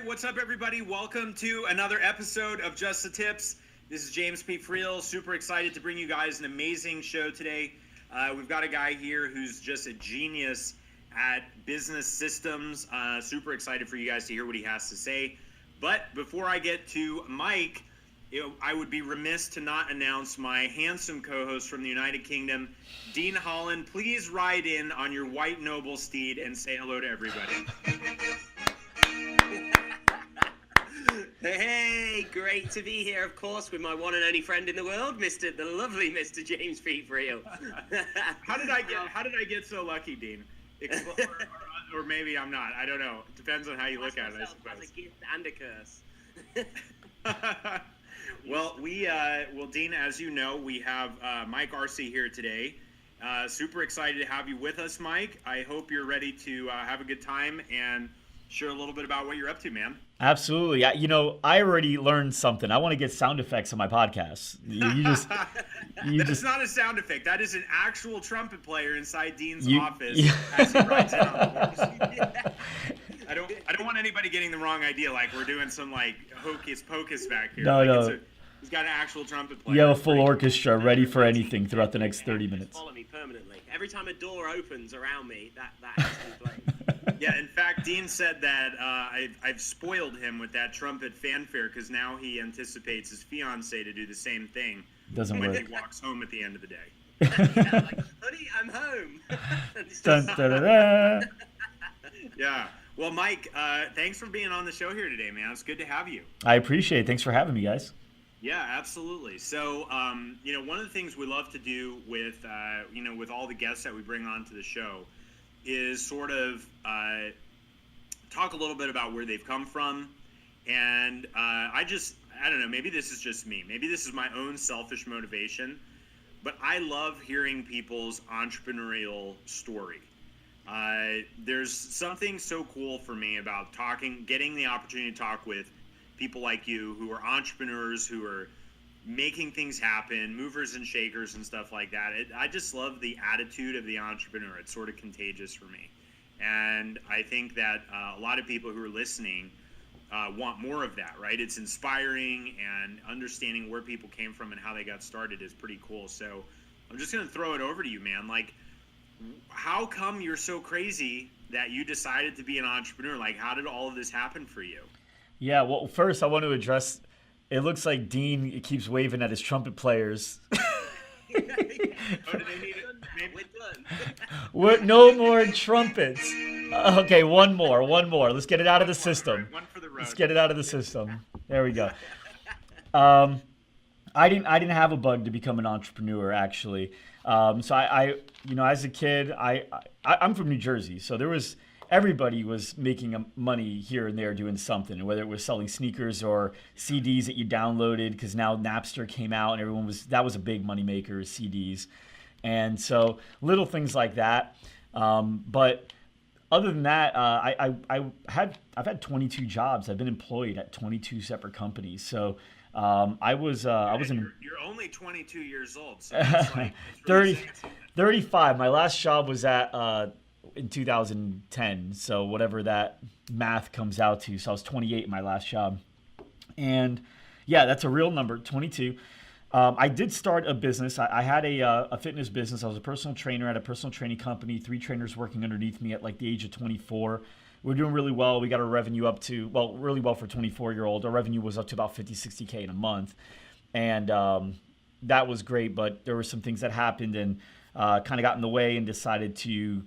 right, what's up, everybody? Welcome to another episode of Just the Tips. This is James P. Friel. Super excited to bring you guys an amazing show today. We've got a guy here who's just a genius at business systems. Super excited for you guys to hear what he has to say. But before I get to Mike, I would be remiss to not announce my handsome co-host from the United Kingdom, Dean Holland. Please ride in on your white noble steed and say hello to everybody. Hey, great to be here, of course, with my one and only friend in the world, the lovely Mr. James P. Friel. How did I get so lucky, Dean? Or maybe I'm not. I don't know. It depends on how you look at it, I suppose. As a gift and a curse. Well, Dean, as you know, we have Mike Arce here today. Super excited to have you with us, Mike. I hope you're ready to have a good time and share a little bit about what you're up to, man. Absolutely. I already learned something. I want to get sound effects on my podcast. That's not a sound effect. That is an actual trumpet player inside Dean's office as he writes it on the board. I don't want anybody getting the wrong idea, like we're doing some like hocus pocus back here. No. He's got an actual trumpet player. You have a full orchestra ready for anything throughout the next 30 minutes. Follow me permanently. Every time a door opens around me, that has to be played. Yeah, in fact, Dean said that I've spoiled him with that trumpet fanfare because now he anticipates his fiancée to do the same thing. Doesn't work. When he walks home at the end of the day. Yeah, like, honey, I'm home. Dun, da, da, da. Yeah. Well, Mike, thanks for being on the show here today, man. It's good to have you. I appreciate it. Thanks for having me, guys. Yeah, absolutely. So, one of the things we love to do with, with all the guests that we bring onto the show is sort of talk a little bit about where they've come from. And I don't know, maybe this is just me. Maybe this is my own selfish motivation. But I love hearing people's entrepreneurial story. There's something so cool for me about getting the opportunity to talk with people like you who are entrepreneurs, who are making things happen, movers and shakers and stuff like that. I just love the attitude of the entrepreneur. It's sort of contagious for me. And I think that a lot of people who are listening want more of that, right? It's inspiring, and understanding where people came from and how they got started is pretty cool. So I'm just going to throw it over to you, man. Like, how come you're so crazy that you decided to be an entrepreneur? Like, how did all of this happen for you? Yeah, well, first I want to address, it looks like Dean keeps waving at his trumpet players. Oh, do they need it? Maybe. No more trumpets. Okay, one more. Let's get it out of the system. One for the road. Let's get it out of the system. There we go. I didn't have a bug to become an entrepreneur, actually. So I as a kid, I'm from New Jersey, so everybody was making money here and there doing something, whether it was selling sneakers or CDs that you downloaded, because now Napster came out and that was a big money maker, CDs. And so little things like that. But other than that, I've had 22 jobs. I've been employed at 22 separate companies. So You're only 22 years old, so that's like 35. My last job was at in 2010, so whatever that math comes out to. So I was 28 in my last job. And yeah, that's a real number, 22. I did start a business. I had a fitness business. I was a personal trainer at a personal training company, 3 trainers working underneath me at like the age of 24. We were doing really well. We got our revenue up to, really well for a 24-year-old. Our revenue was up to about 50, 60K in a month. And that was great, but there were some things that happened and kind of got in the way, and decided to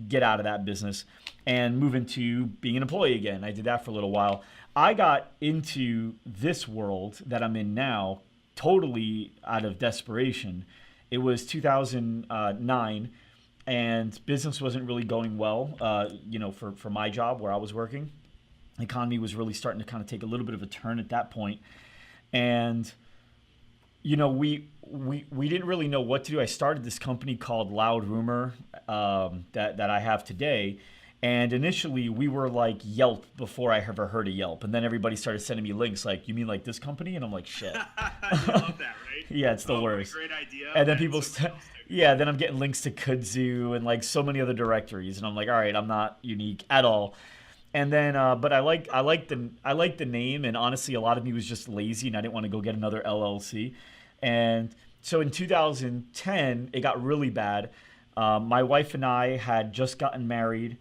get out of that business and move into being an employee again. I did that for a little while. I got into this world that I'm in now totally out of desperation. It was 2009, and business wasn't really going well, for my job where I was working. The economy was really starting to kind of take a little bit of a turn at that point. And we didn't really know what to do. I started this company called Loud Rumor that I have today. And initially we were like Yelp before I ever heard of Yelp. And then everybody started sending me links like, you mean like this company? And I'm like, shit. You love that, right? Yeah, it's the worst. Great idea. And then then I'm getting links to Kudzu and like so many other directories. And I'm like, all right, I'm not unique at all. And then, but I like the name, and honestly, a lot of me was just lazy, and I didn't want to go get another LLC. And so in 2010, it got really bad. My wife and I had just gotten married.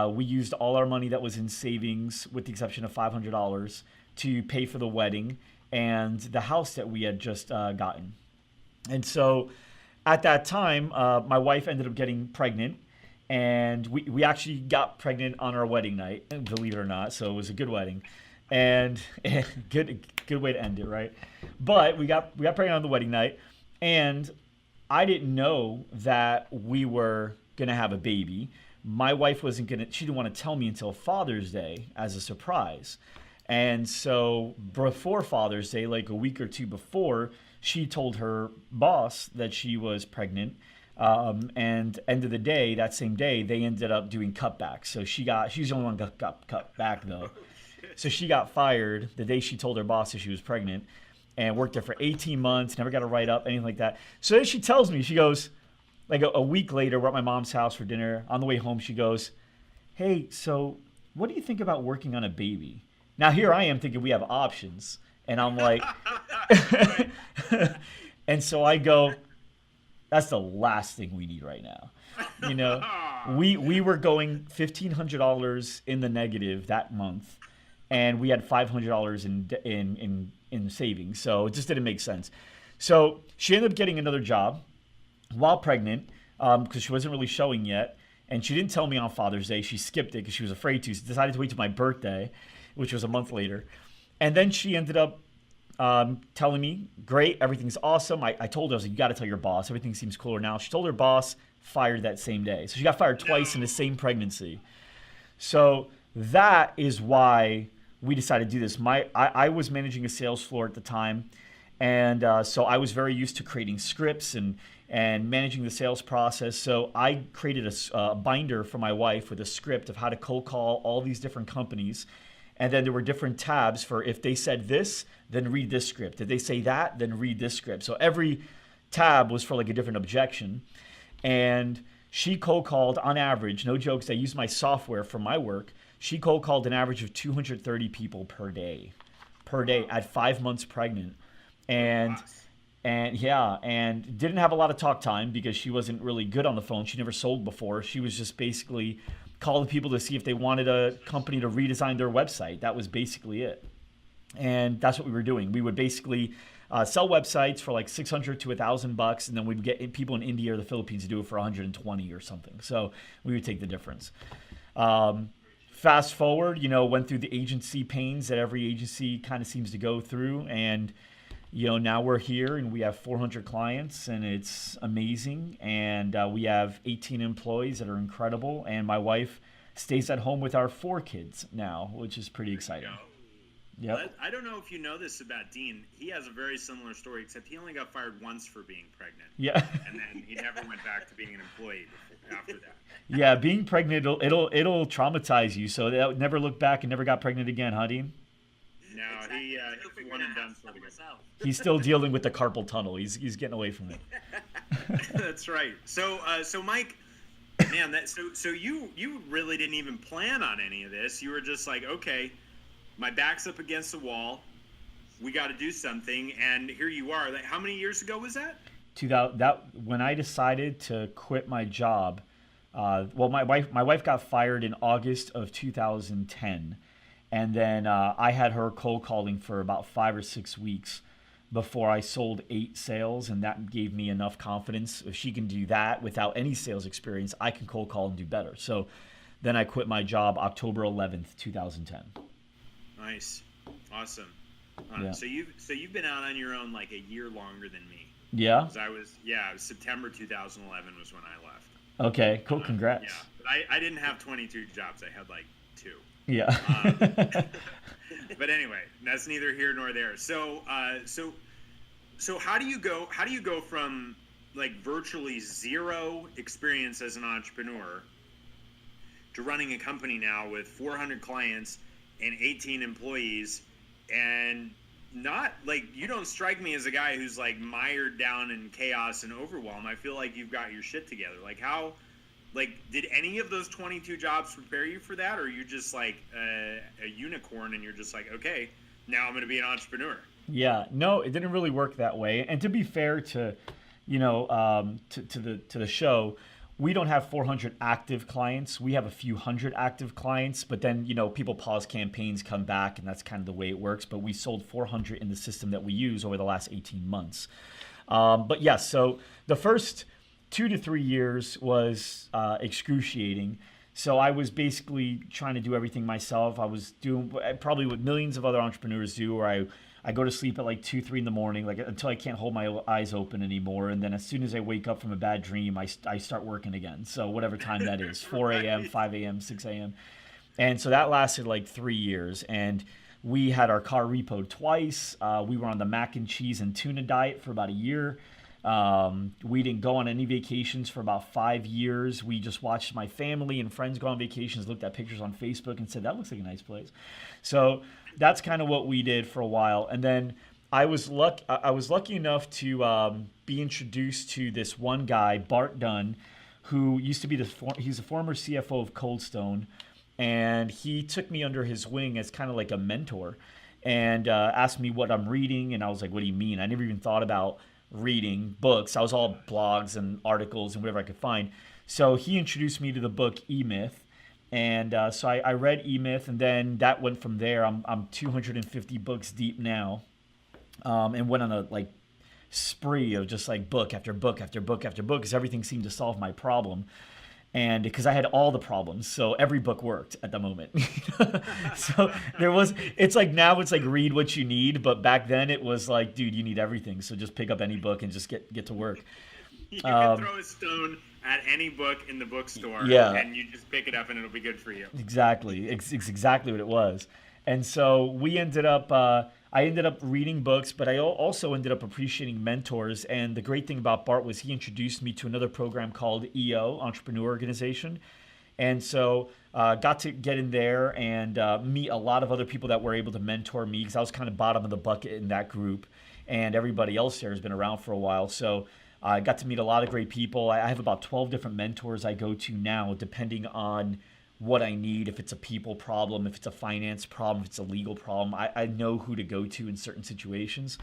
We used all our money that was in savings, with the exception of $500, to pay for the wedding and the house that we had just gotten. And so at that time, my wife ended up getting pregnant, and we actually got pregnant on our wedding night, believe it or not. So it was a good wedding, and good way to end it, right? But we got pregnant on the wedding night, and I didn't know that we were gonna have a baby. My wife wasn't gonna. She didn't want to tell me until Father's Day as a surprise. And so before Father's Day, like a week or two before, she told her boss that she was pregnant. And end of the day, that same day, they ended up doing cutbacks. So she's the only one that got cut back though. So she got fired the day she told her boss that she was pregnant, and worked there for 18 months, never got a write up, anything like that. So then she tells me, she goes, like a week later, we're at my mom's house for dinner. On the way home, she goes, "Hey, so what do you think about working on a baby?" Now here I am thinking we have options, and I'm like, and so I go, "That's the last thing we need right now." You know, we were going $1,500 in the negative that month, and we had $500 in savings, so it just didn't make sense. So she ended up getting another job while pregnant, because she wasn't really showing yet, and she didn't tell me on Father's Day. She skipped it because she was afraid to. She decided to wait till my birthday, which was a month later, and then she ended up telling me, "Great, everything's awesome." I told her, I was like, "You got to tell your boss. Everything seems cooler now." She told her boss, fired that same day. So she got fired twice in the same pregnancy. So that is why we decided to do this. I was managing a sales floor at the time, and so I was very used to creating scripts and managing the sales process. So I created a binder for my wife with a script of how to cold call all these different companies. And then there were different tabs for, if they said this, then read this script. If they say that, then read this script. So every tab was for like a different objection. And she cold called on average, no jokes, I used my software for my work. She cold called an average of 230 people per day at 5 months pregnant. And yeah, and didn't have a lot of talk time because she wasn't really good on the phone. She never sold before. She was just basically calling people to see if they wanted a company to redesign their website. That was basically it. And that's what we were doing. We would basically sell websites for like $600 to $1,000, and then we'd get people in India or the Philippines to do it for 120 or something. So we would take the difference. Fast forward, went through the agency pains that every agency kind of seems to go through, and now we're here and we have 400 clients, and it's amazing. And we have 18 employees that are incredible. And my wife stays at home with our 4 kids now, which is pretty exciting. Yep. I don't know if you know this about Dean. He has a very similar story, except he only got fired once for being pregnant. Yeah. And then he never went back to being an employee after that. Yeah, being pregnant, it'll traumatize you. So that never looked back and never got pregnant again, huh, Dean? No, he one and done sort of. He's still dealing with the carpal tunnel. He's getting away from it. That's right. So Mike, man, so you really didn't even plan on any of this. You were just like, okay, my back's up against the wall. We got to do something, and here you are. Like, how many years ago was that? When I decided to quit my job. Well, my wife got fired in August of 2010. And then I had her cold calling for about 5 or 6 weeks before I sold 8 sales, and that gave me enough confidence. If she can do that without any sales experience, I can cold call and do better. So then I quit my job October 11th, 2010. Nice, awesome. Yeah. So you've been out on your own like a year longer than me. Yeah. It was September 2011 was when I left. Okay, cool. Congrats. Yeah, but I didn't have 22 jobs. I had like 2. Yeah. But anyway, that's neither here nor there. So how do you go from like virtually zero experience as an entrepreneur to running a company now with 400 clients and 18 employees, and not like, you don't strike me as a guy who's like mired down in chaos and overwhelm. I feel like you've got your shit together. Like like, did any of those 22 jobs prepare you for that, or are you just like a unicorn and you're just like, okay, now I'm going to be an entrepreneur? Yeah, no, it didn't really work that way. And to be fair to, to the show, we don't have 400 active clients. We have a few hundred active clients, but then, people pause campaigns, come back, and that's kind of the way it works. But we sold 400 in the system that we use over the last 18 months. But yes, so the first 2 to 3 years was excruciating. So I was basically trying to do everything myself. I was doing probably what millions of other entrepreneurs do, where I go to sleep at like 2, 3 in the morning, like until I can't hold my eyes open anymore. And then as soon as I wake up from a bad dream, I start working again. So whatever time that is, 4 a.m., 5 a.m., 6 a.m. And so that lasted like 3 years. And we had our car repoed twice. We were on the mac and cheese and tuna diet for about a year. We didn't go on any vacations for about 5 years. We just watched my family and friends go on vacations, looked at pictures on Facebook and said, that looks like a nice place. So that's kind of what we did for a while. And then I was lucky enough to be introduced to this one guy, Bart Dunn, who used to be he's a former CFO of Cold Stone. And he took me under his wing as kind of like a mentor and asked me what I'm reading. And I was like, what do you mean? I never even thought about reading books. I was all blogs and articles and whatever I could find. So he introduced me to the book E-Myth. And so I read E-Myth, and then that went from there. I'm 250 books deep now, and went on a like spree of just like book after book after book after book, because everything seemed to solve my problem. And because I had all the problems, so every book worked at the moment. So it's like now it's like read what you need, but back then it was like, dude, you need everything. So just pick up any book and just get to work. You can throw a stone at any book in the bookstore, and you just pick it up and it'll be good for you. Exactly. It's exactly what it was. And so I ended up reading books, but I also ended up appreciating mentors. And the great thing about Bart was he introduced me to another program called EO, Entrepreneur Organization. And so got to get in there and meet a lot of other people that were able to mentor me, because I was kind of bottom of the bucket in that group. And everybody else there has been around for a while. So I got to meet a lot of great people. I have about 12 different mentors I go to now, depending on what I need. If it's a people problem, if it's a finance problem, if it's a legal problem, I know who to go to in certain situations.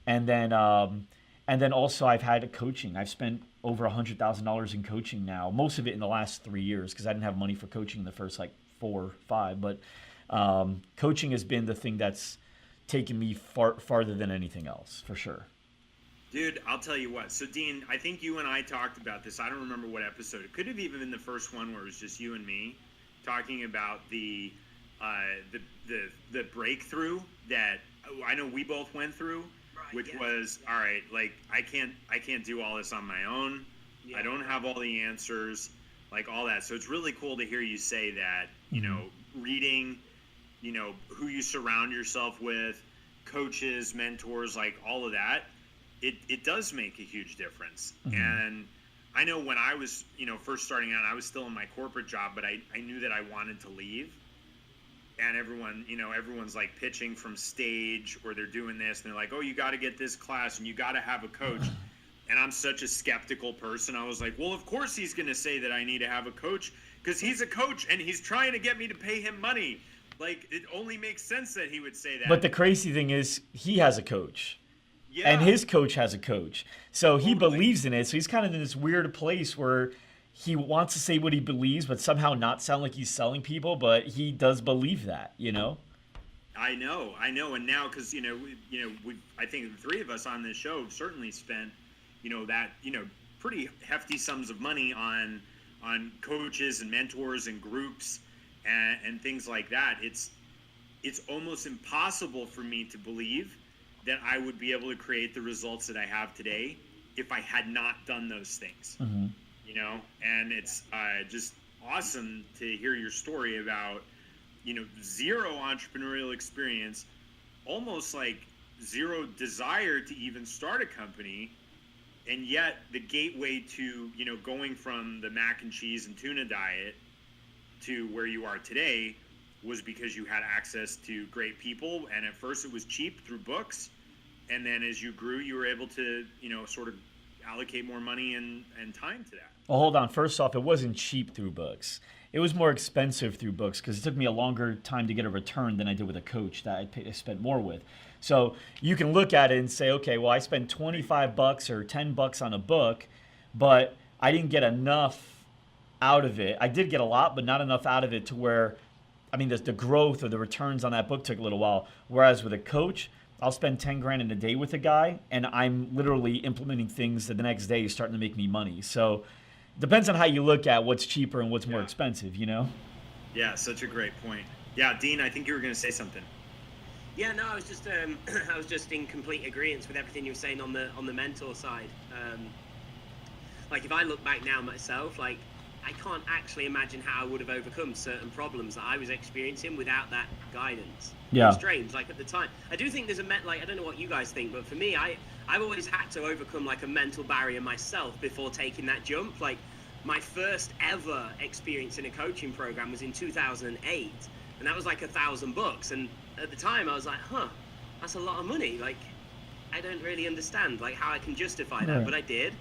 And then also I've had coaching. I've spent over $100,000 in coaching now, most of it in the last 3 years, because I didn't have money for coaching in the first like 4 or 5. But coaching has been the thing that's taken me farther than anything else, for sure. Dude, I'll tell you what. So, Dean, I think you and I talked about this. I don't remember what episode. It could have even been the first one where it was just you and me talking about the breakthrough that I know we both went through, which was, all right, like I can't do all this on my own. Yeah. I don't have all the answers, like all that. So it's really cool to hear you say that, reading, who you surround yourself with, coaches, mentors, like all of that. It does make a huge difference. Mm-hmm. And I know when I was, first starting out, I was still in my corporate job, but I knew that I wanted to leave. And everyone's like pitching from stage, or they're doing this, and they're like, oh, you got to get this class and you got to have a coach. And I'm such a skeptical person. I was like, well, of course he's going to say that I need to have a coach, because he's a coach and he's trying to get me to pay him money. Like, it only makes sense that he would say that. But the crazy thing is, he has a coach. Yeah. And his coach has a coach. So he believes in it. So he's kind of in this weird place where he wants to say what he believes, but somehow not sound like he's selling people. But he does believe that, I know. And now, because, I think the three of us on this show have certainly spent, that, pretty hefty sums of money on coaches and mentors and groups and things like that. It's almost impossible for me to believe that I would be able to create the results that I have today if I had not done those things, and it's just awesome to hear your story about, zero entrepreneurial experience, almost like zero desire to even start a company. And yet the gateway to, going from the mac and cheese and tuna diet to where you are today was because you had access to great people. And at first it was cheap through books. And then as you grew, you were able to, sort of allocate more money and time to that. Well, hold on. First off, it wasn't cheap through books. It was more expensive through books because it took me a longer time to get a return than I did with a coach that I spent more with. So you can look at it and say, okay, well, I spent $25 or $10 on a book, but I didn't get enough out of it. I did get a lot, but not enough out of it to where, I mean, the growth or the returns on that book took a little while. Whereas with a coach, I'll spend 10 grand in a day with a guy, and I'm literally implementing things that the next day is starting to make me money. So depends on how you look at what's cheaper and what's more expensive, you know? Yeah, such a great point. Yeah, Dean, I think you were going to say something. Yeah, no, I was just I was just in complete agreement with everything you were saying on the mentor side. Like if I look back now myself, like I can't actually imagine how I would have overcome certain problems that I was experiencing without that guidance. Yeah. It's strange. Like at the time, I do think there's like I don't know what you guys think, but for me, I've always had to overcome like a mental barrier myself before taking that jump. Like my first ever experience in a coaching program was in 2008, and that was like $1,000. And at the time, I was like, huh, that's a lot of money. Like I don't really understand like how I can justify that, but I did.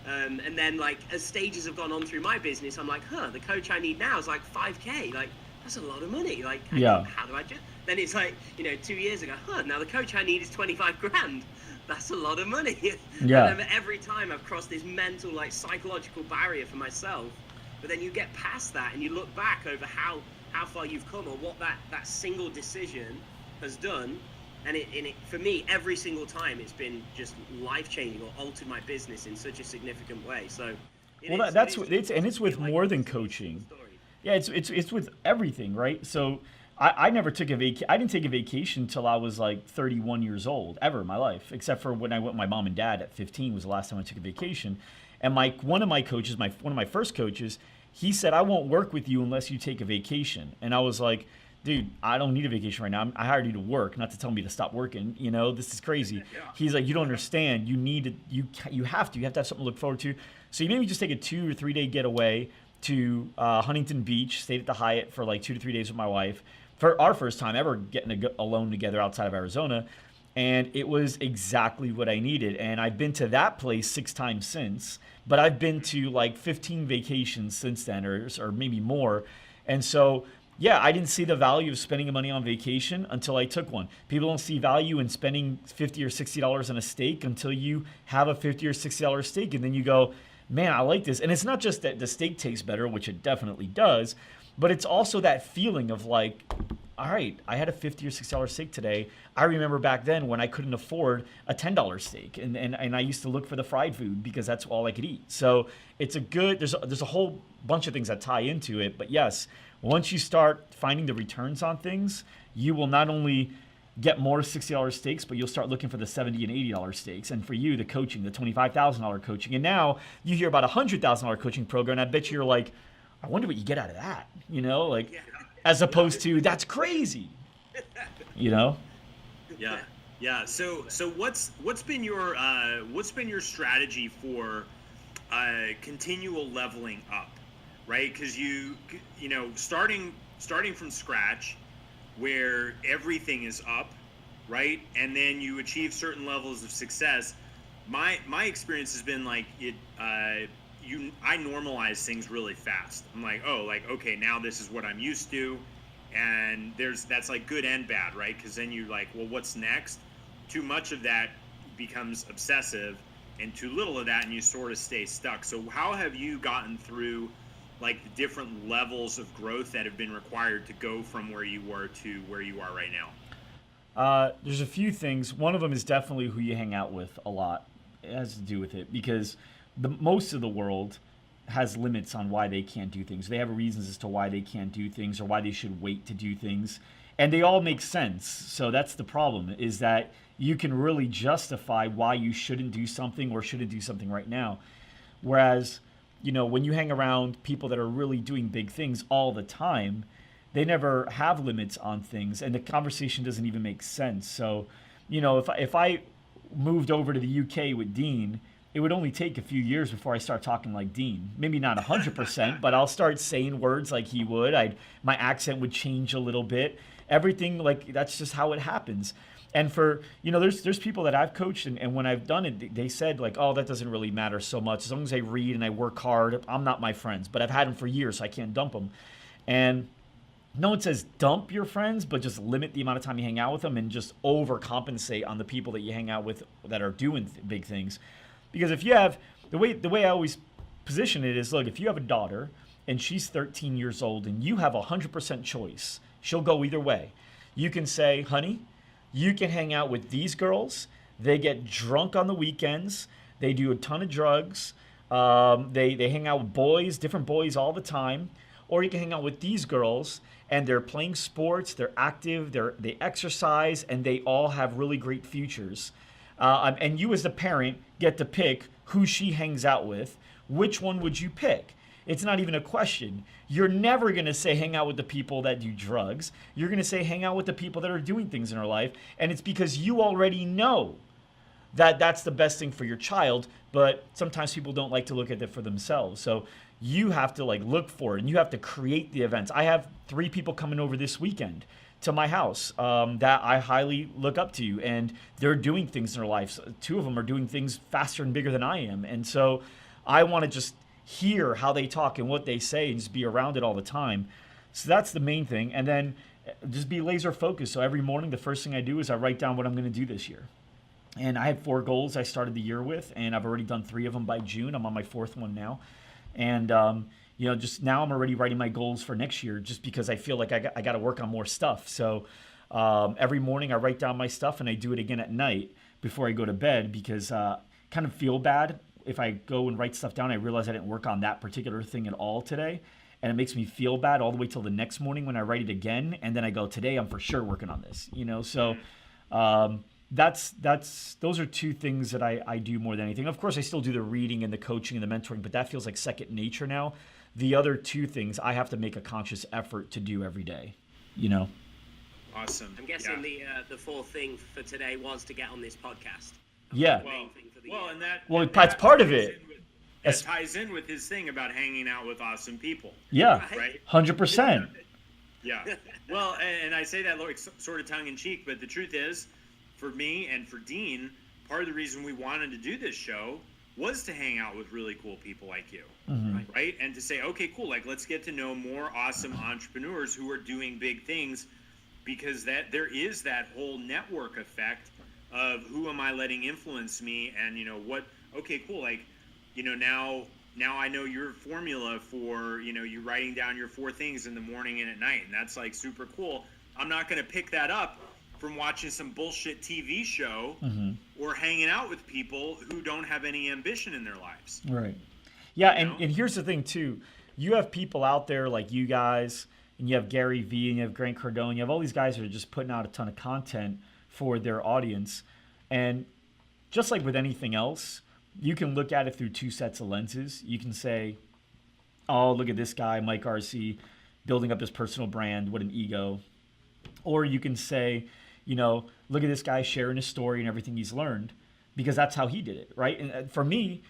And then like as stages have gone on through my business, I'm like, huh, the coach I need now is like 5K. Like that's a lot of money. Like how do I just? Then it's like 2 years ago, huh, now the coach I need is 25 grand. That's a lot of money. Yeah. And every time I've crossed this mental like psychological barrier for myself, but then you get past that and you look back over how far you've come or what that single decision has done. And it for me, every single time it's been just life-changing or altered my business in such a significant way. So, it's with more than coaching. Yeah, it's with everything, right? So I never took I didn't take a vacation till I was like 31 years old ever in my life, except for when I went with my mom and dad at 15 was the last time I took a vacation. And one of my coaches, one of my first coaches, he said, I won't work with you unless you take a vacation. And I was like, dude, I don't need a vacation right now. I hired you to work, not to tell me to stop working. This is crazy. Yeah. He's like, you don't understand. You have to have something to look forward to. So you maybe just take a 2 or 3 day getaway to Huntington Beach, stayed at the Hyatt for like 2 to 3 days with my wife for our first time ever getting alone together outside of Arizona. And it was exactly what I needed. And I've been to that place 6 times since, but I've been to like 15 vacations since then or maybe more. And so, yeah, I didn't see the value of spending money on vacation until I took one. People don't see value in spending $50 or $60 on a steak until you have a $50 or $60 steak. And then you go, man, I like this. And it's not just that the steak tastes better, which it definitely does, but it's also that feeling of like, all right, I had a $50 or $60 steak today. I remember back then when I couldn't afford a $10 steak, and I used to look for the fried food because that's all I could eat. So it's there's a whole bunch of things that tie into it. But yes, once you start finding the returns on things, you will not only get more $60 steaks, but you'll start looking for the $70 and $80 steaks. And for you, the coaching, the $25,000 coaching. And now you hear about a $100,000 coaching program, and I bet you're like, I wonder what you get out of that, as opposed to that's crazy, Yeah. So what's been your strategy for continual leveling up, right? Because starting from scratch, where everything is up, right, and then you achieve certain levels of success. My experience has been like I normalize things really fast. I'm like, okay, now this is what I'm used to, and that's like good and bad, right? Because then you're like, well, what's next? Too much of that becomes obsessive, and too little of that, and you sort of stay stuck. So how have you gotten through like the different levels of growth that have been required to go from where you were to where you are right now? There's a few things. One of them is definitely who you hang out with a lot. It has to do with it because most of the world has limits on why they can't do things. They have reasons as to why they can't do things or why they should wait to do things. And they all make sense. So that's the problem, is that you can really justify why you shouldn't do something or shouldn't do something right now. Whereas, when you hang around people that are really doing big things all the time, they never have limits on things, and the conversation doesn't even make sense. So, if I moved over to the UK with Dean, it would only take a few years before I start talking like Dean. Maybe not 100%, but I'll start saying words like he would. My accent would change a little bit. everything, like, that's just how it happens. And for, there's people that I've coached, and when I've done it, they said, like, oh, that doesn't really matter so much. As long as I read and I work hard, I'm not my friends. But I've had them for years, so I can't dump them. And no one says dump your friends, but just limit the amount of time you hang out with them and just overcompensate on the people that you hang out with that are doing big things. Because if you have, the way I always position it is, look, if you have a daughter and she's 13 years old and you have 100% choice, she'll go either way. You can say, honey, you can hang out with these girls. They get drunk on the weekends. They do a ton of drugs. They hang out with boys, different boys all the time. Or you can hang out with these girls, and they're playing sports, they're active, they exercise, and they all have really great futures. And you as the parent get to pick who she hangs out with. Which one would you pick? It's not even a question. You're never going to say hang out with the people that do drugs. You're going to say hang out with the people that are doing things in her life. And it's because you already know that that's the best thing for your child. But sometimes people don't like to look at it for themselves. So you have to look for it, and you have to create the events. I have 3 people coming over this weekend to my house that I highly look up to, and they're doing things in their lives. 2 of them are doing things faster and bigger than I am. And so I want to just hear how they talk and what they say and just be around it all the time. So that's the main thing. And then just be laser focused. So every morning, the first thing I do is I write down what I'm going to do this year. And I had 4 goals I started the year with, and I've already done 3 of them by June. I'm on my 4th one now. And, just now I'm already writing my goals for next year, just because I feel like I got to work on more stuff. So every morning I write down my stuff, and I do it again at night before I go to bed, because kind of feel bad if I go and write stuff down. I realize I didn't work on that particular thing at all today. And it makes me feel bad all the way till the next morning when I write it again. And then I go, today I'm for sure working on this, So those are 2 things that I do more than anything. Of course, I still do the reading and the coaching and the mentoring, but that feels like second nature now. The other 2 things I have to make a conscious effort to do every day, Awesome. I'm guessing the 4th thing for today was to get on this podcast. Yeah. That's part of it. That ties in with his thing about hanging out with awesome people. Yeah. Right? 100%. Yeah. Well, and I say that sort of tongue in cheek, but the truth is, for me and for Dean, part of the reason we wanted to do this show was to hang out with really cool people like you, right? And to say, okay, cool, let's get to know more awesome entrepreneurs who are doing big things, because there is that whole network effect of who am I letting influence me, and okay, cool, now I know your formula for you writing down your 4 things in the morning and at night, and that's super cool. I'm not going to pick that up from watching some bullshit TV show or hanging out with people who don't have any ambition in their lives. Right. Yeah, and here's the thing too. You have people out there like you guys, and you have Gary Vee, and you have Grant Cardone. You have all these guys that are just putting out a ton of content for their audience. And just like with anything else, you can look at it through 2 sets of lenses. You can say, oh, look at this guy, Mike Arce, building up his personal brand. What an ego. Or you can say, look at this guy sharing his story and everything he's learned, because that's how he did it, right? And for me,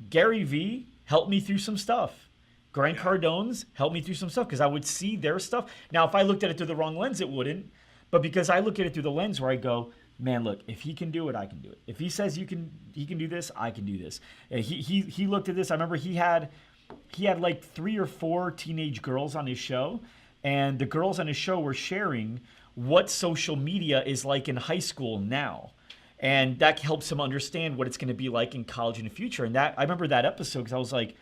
Gary Vee helped me through some stuff. Grant Cardone's helped me through some stuff, because I would see their stuff. Now, if I looked at it through the wrong lens, it wouldn't. But because I look at it through the lens where I go, man, look, if he can do it, I can do it. If he says he can do this, I can do this. He looked at this. I remember he had 3 or 4 teenage girls on his show, and the girls on his show were sharing what social media is like in high school now. And that helps him understand what it's going to be like in college in the future. And I remember that episode, because I was like,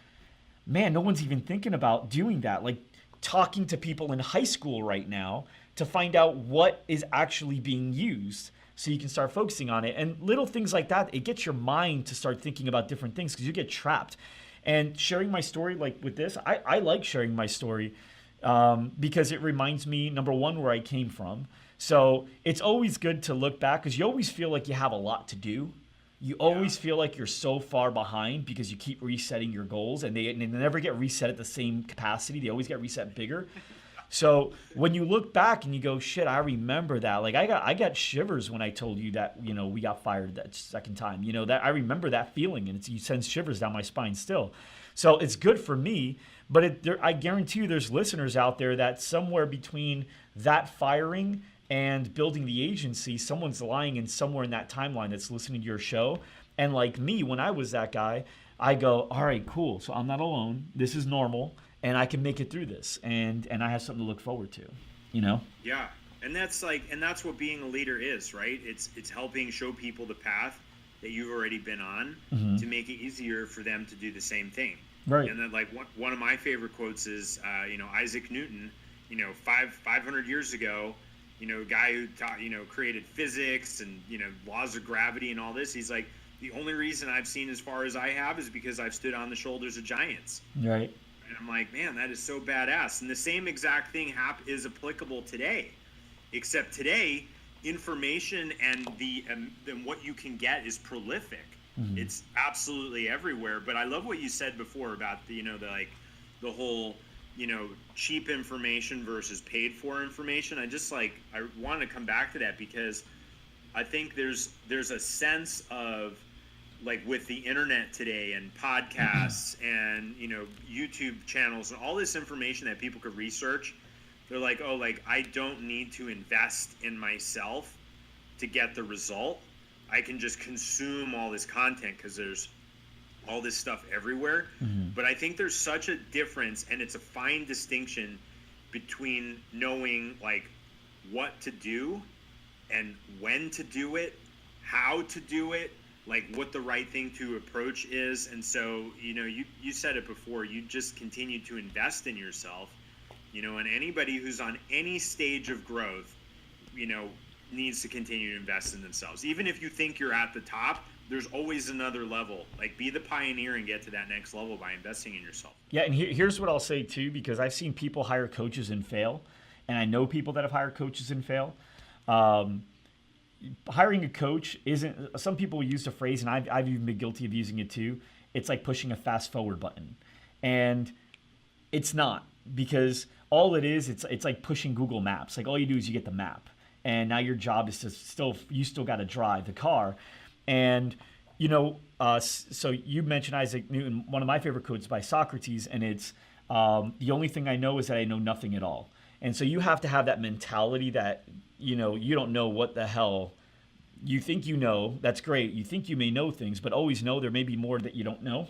man, no one's even thinking about doing that. Like talking to people in high school right now to find out what is actually being used, so you can start focusing on it. And little things like that, it gets your mind to start thinking about different things, because you get trapped. And sharing my story like with this, I like sharing my story because it reminds me, number one, where I came from. So it's always good to look back, because you always feel like you have a lot to do. You always feel like you're so far behind because you keep resetting your goals, and they never get reset at the same capacity. They always get reset bigger. So when you look back and you go, shit, I remember that. Like I got shivers when I told you that, we got fired that second time. That I remember that feeling, and it sends shivers down my spine still. So it's good for me, But I guarantee you there's listeners out there that somewhere between that firing and building the agency, someone's lying in somewhere in that timeline that's listening to your show. And like me, when I was that guy, I go, all right, cool. So I'm not alone. This is normal, and I can make it through this, and I have something to look forward to, you know? Yeah, and that's what being a leader is, right? It's helping show people the path that you've already been on to make it easier for them to do the same thing. Right. And then, like, one of my favorite quotes is, Isaac Newton, 500 years ago, a guy who taught, created physics and, laws of gravity and all this. He's like, the only reason I've seen as far as I have is because I've stood on the shoulders of giants. Right. And I'm like, man, that is so badass. And the same exact thing is applicable today, except today, information and what you can get is prolific. It's absolutely everywhere. But I love what you said before about the whole, cheap information versus paid for information. I want to come back to that because I think there's a sense of, like, with the internet today and podcasts and, YouTube channels and all this information that people could research, they're like, oh, like, I don't need to invest in myself to get the result. I can just consume all this content because there's all this stuff everywhere. But I think there's such a difference, and it's a fine distinction between knowing, like, what to do and when to do it, how to do it, like what the right thing to approach is. And so, you said it before, you just continue to invest in yourself, and anybody who's on any stage of growth, needs to continue to invest in themselves. Even if you think you're at the top, there's always another level. Like, be the pioneer and get to that next level by investing in yourself. Yeah, and here's what I'll say too, because I've seen people hire coaches and fail, and I know people that have hired coaches and fail. Hiring a coach isn't, some people use the phrase, and I've even been guilty of using it too, it's like pushing a fast forward button. And it's not, because all it is, it's like pushing Google Maps. Like, all you do is you get the map, and now your job is to you still got to drive the car. And, so you mentioned Isaac Newton, one of my favorite quotes by Socrates, and it's, the only thing I know is that I know nothing at all. And so you have to have that mentality that, you don't know what the hell you think you know. That's great. You think you may know things, but always know there may be more that you don't know.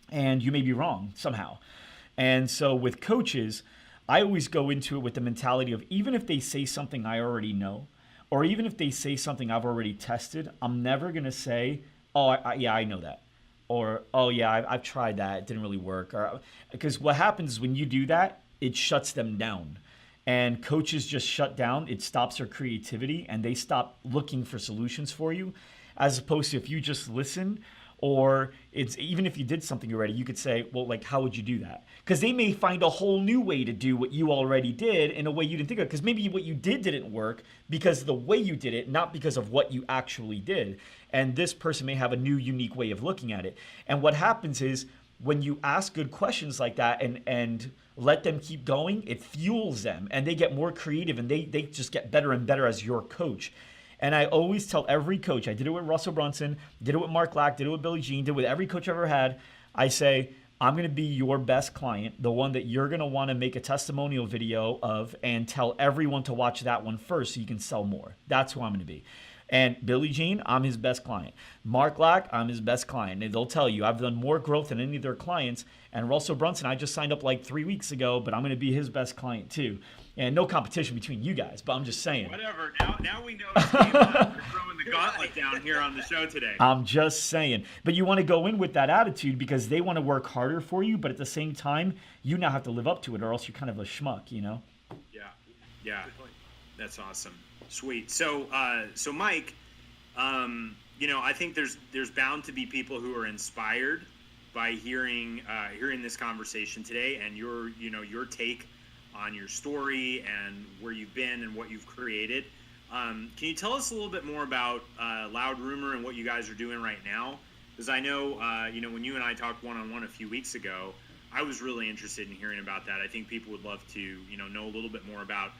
And you may be wrong somehow. And so with coaches, I always go into it with the mentality of, even if they say something I already know, or even if they say something I've already tested, I'm never going to say, oh, I know that. Or, oh, yeah, I've tried that. It didn't really work. Because what happens is when you do that, it shuts them down. And coaches just shut down. It stops their creativity, and they stop looking for solutions for you, as opposed to if you just listen, or it's even if you did something already, you could say, well, like, how would you do that? Because they may find a whole new way to do what you already did in a way you didn't think of. Because maybe what you did didn't work because of the way you did it, not because of what you actually did. And this person may have a new, unique way of looking at it. And what happens is, when you ask good questions like that and let them keep going, it fuels them, and they get more creative, and they just get better and better as your coach. And I always tell every coach, I did it with Russell Brunson, did it with Mark Lack, did it with Billie Jean, did it with every coach I've ever had. I say, I'm going to be your best client, the one that you're going to want to make a testimonial video of and tell everyone to watch that one first so you can sell more. That's who I'm going to be. And Billie Jean, I'm his best client. Mark Lack, I'm his best client. And they'll tell you, I've done more growth than any of their clients. And Russell Brunson, I just signed up like 3 weeks ago, but I'm going to be his best client too. And no competition between you guys, but I'm just saying. Whatever. Now we know Steve, we're throwing the gauntlet down here on the show today. I'm just saying. But you want to go in with that attitude because they want to work harder for you, but at the same time, you now have to live up to it, or else you're kind of a schmuck, Yeah. That's awesome. Sweet. So Mike, I think there's bound to be people who are inspired by hearing this conversation today, and your take on your story and where you've been and what you've created. Can you tell us a little bit more about Loud Rumor and what you guys are doing right now? Because I know, when you and I talked one-on-one a few weeks ago, I was really interested in hearing about that. I think people would love to, know a little bit more about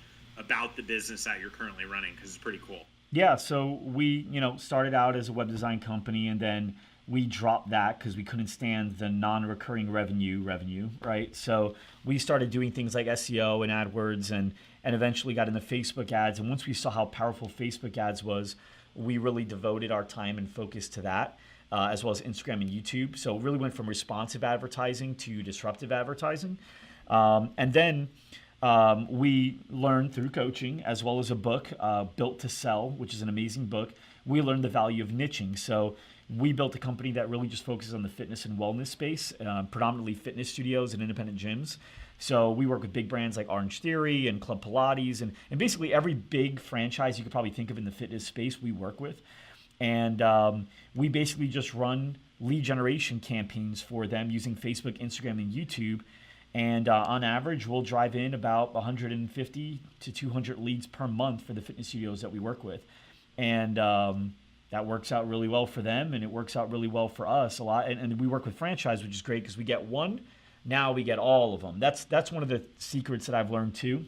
the business that you're currently running, because it's pretty cool. Yeah, so we, started out as a web design company, and then we dropped that because we couldn't stand the non-recurring revenue, right? So we started doing things like SEO and AdWords and eventually got into Facebook ads. And once we saw how powerful Facebook ads was, we really devoted our time and focus to that, as well as Instagram and YouTube. So it really went from responsive advertising to disruptive advertising. And then we learned through coaching, as well as a book, Built to Sell, which is an amazing book. We learned the value of niching. So we built a company that really just focuses on the fitness and wellness space, predominantly fitness studios and independent gyms. So we work with big brands like Orange Theory and Club Pilates and basically every big franchise you could probably think of in the fitness space we work with. And we basically just run lead generation campaigns for them using Facebook, Instagram, and YouTube. And on average, we'll drive in about 150 to 200 leads per month for the fitness studios that we work with. And that works out really well for them, and it works out really well for us a lot. And we work with franchise, which is great because we get one, now we get all of them. That's one of the secrets that I've learned too.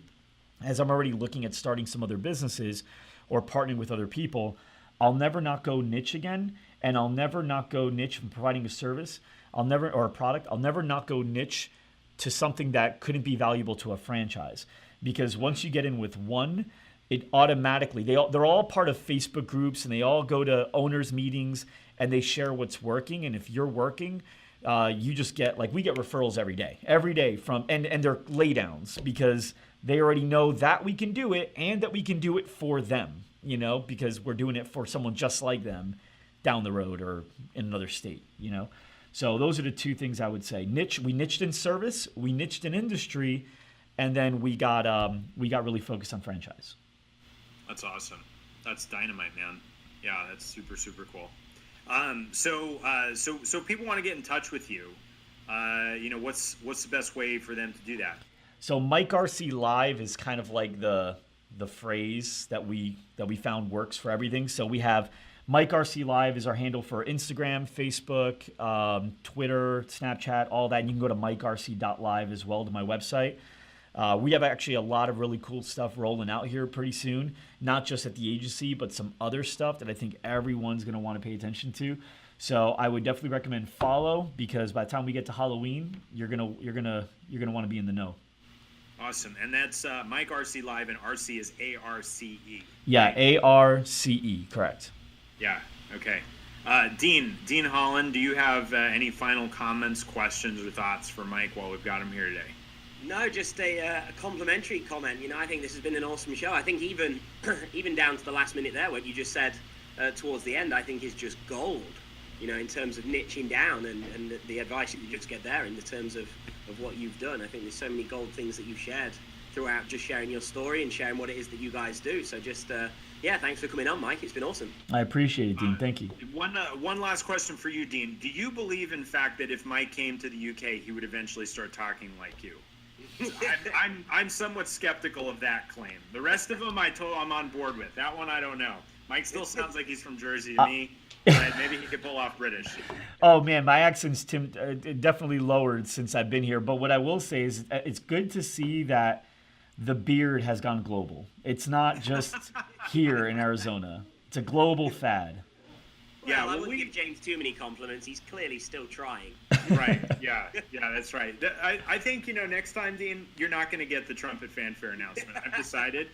As I'm already looking at starting some other businesses or partnering with other people, I'll never not go niche again, and I'll never not go niche from providing a service. Or a product. I'll never not go niche to something that couldn't be valuable to a franchise, because once you get in with one, it automatically they're all part of Facebook groups and they all go to owners meetings and they share what's working. And if you're working, you just get we get referrals every day from and they're laydowns because they already know that we can do it and that we can do it for them, because we're doing it for someone just like them down the road or in another state, So those are the two things I would say. Niche. We niched in service, we niched in industry, and then we got really focused on franchise. That's awesome. That's dynamite, man. Yeah, that's super, super cool. So people want to get in touch with you. What's the best way for them to do that? So Mike Arce Live is kind of like the phrase that we found works for everything. So we have Mike Arce Live is our handle for Instagram, Facebook, Twitter, Snapchat, all that. And you can go to mikearce.live as well to my website. We have actually a lot of really cool stuff rolling out here pretty soon, not just at the agency, but some other stuff that I think everyone's going to want to pay attention to. So I would definitely recommend follow, because by the time we get to Halloween, you're gonna want to be in the know. Awesome. And that's Mike Arce Live, and Arce is A-R-C-E. Yeah, right? A-R-C-E, correct. Yeah, okay. Dean Holland, do you have any final comments, questions, or thoughts for Mike while we've got him here today? No, just a complimentary comment. I think this has been an awesome show. I think even down to the last minute there, what you just said towards the end, I think is just gold, in terms of niching down and the advice that you just get there in the terms of what you've done. I think there's so many gold things that you've shared throughout, just sharing your story and sharing what it is that you guys do. So just, thanks for coming on, Mike. It's been awesome. I appreciate it, Dean. Thank you. One last question for you, Dean. Do you believe, in fact, that if Mike came to the UK, he would eventually start talking like you? I'm somewhat skeptical of that claim. The rest of them I'm on board with. That one I don't know. Mike still sounds like he's from Jersey to me, but maybe he could pull off British. Oh man, my accent's definitely lowered since I've been here. But what I will say is it's good to see that the beard has gone global. It's not just here in Arizona. It's a global fad. Well, I wouldn't give James too many compliments. He's clearly still trying. Right. Yeah, that's right. I think, next time, Dean, you're not going to get the trumpet fanfare announcement. I've decided.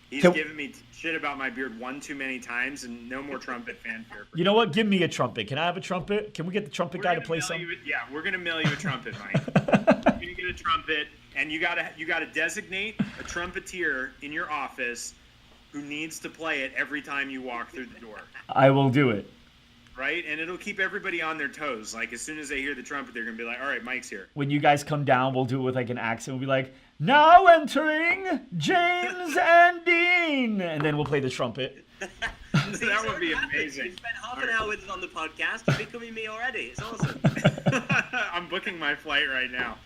He's given me shit about my beard one too many times, and no more trumpet fanfare. You know what? Give me a trumpet. Can I have a trumpet? Can we get the trumpet guy to play something? We're going to mail you a trumpet, Mike. You're going to get a trumpet, and you gotta designate a trumpeter in your office who needs to play it every time you walk through the door. I will do it. Right? And it'll keep everybody on their toes. Like, as soon as they hear the trumpet, they're going to be like, all right, Mike's here. When you guys come down, we'll do it with an accent. We'll be like, now entering James and Dean. And then we'll play the trumpet. That would be amazing. You spent half an hour with us on the podcast. You're becoming me already. It's awesome. I'm booking my flight right now.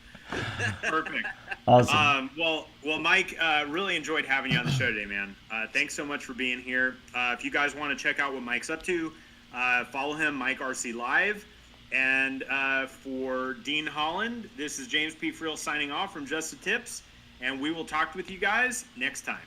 Perfect. Awesome. Well, Mike, really enjoyed having you on the show today, man. Thanks so much for being here. If you guys want to check out what Mike's up to, follow him, Mike Arce Live. And for Dean Holland, this is James P. Friel signing off from Just the Tips, and we will talk with you guys next time.